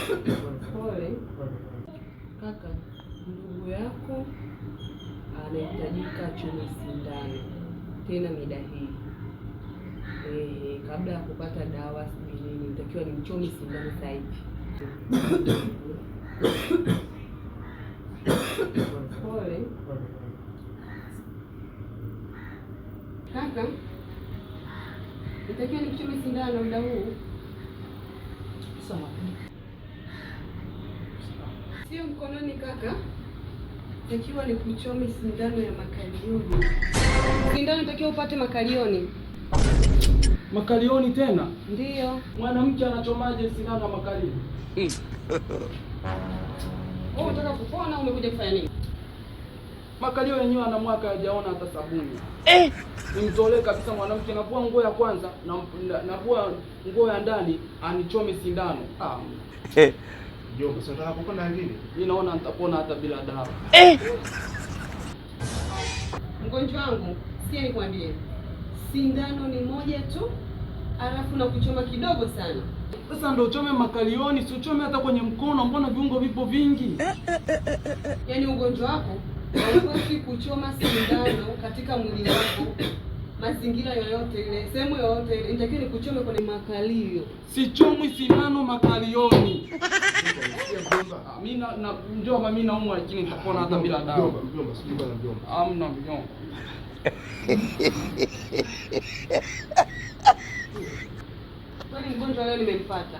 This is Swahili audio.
Pole kaka, ndugu yako anahitajika achome sindano tena mida hii. Kabla ya kupata dawa sijui nitakiwa nimchome sindano sasa hivi. Pole kaka, nitakiwa nimchome sindano muda huu. Sawa. Sio mkononi kaka, nitakiwa nikuchome sindano ya makalioni. Sindano nitakiwa upate makalioni. Makalioni tena? Ndiyo. Mwanamke anachomaje sindano ya makalioni? Wewe unataka kupona au umekuja kufanya nini? Makalio yenyewe ana mwaka hajaona hata sabuni. Nimtolee kabisa mwanamke, navua nguo ya kwanza na navua nguo ya ndani anichome sindano. Jomba, sasa unataka kupona nini? Mimi naona nitapona hata bila dawa. Mgonjwa wangu, sikia nikwambie. Sindano ni moja tu, alafu na kuchoma kidogo sana. Sasa ndio uchome makalioni, si uchome hata kwenye mkono, mbona viungo vipo vingi? Yaani ugonjwa wako hauwezi kuchoma sindano katika mwili wako. Mazingira yoyote ile, sehemu yoyote ile, nitakiwa nikuchome kwenye makalio. Sichomwi sindano makalioni. Mimi na mjomba, mimi naumwa lakini nitapona hata bila dawa. Mjomba, sijui bwana mjomba. Hamna mjomba. Kwani mgonjwa leo nimempata?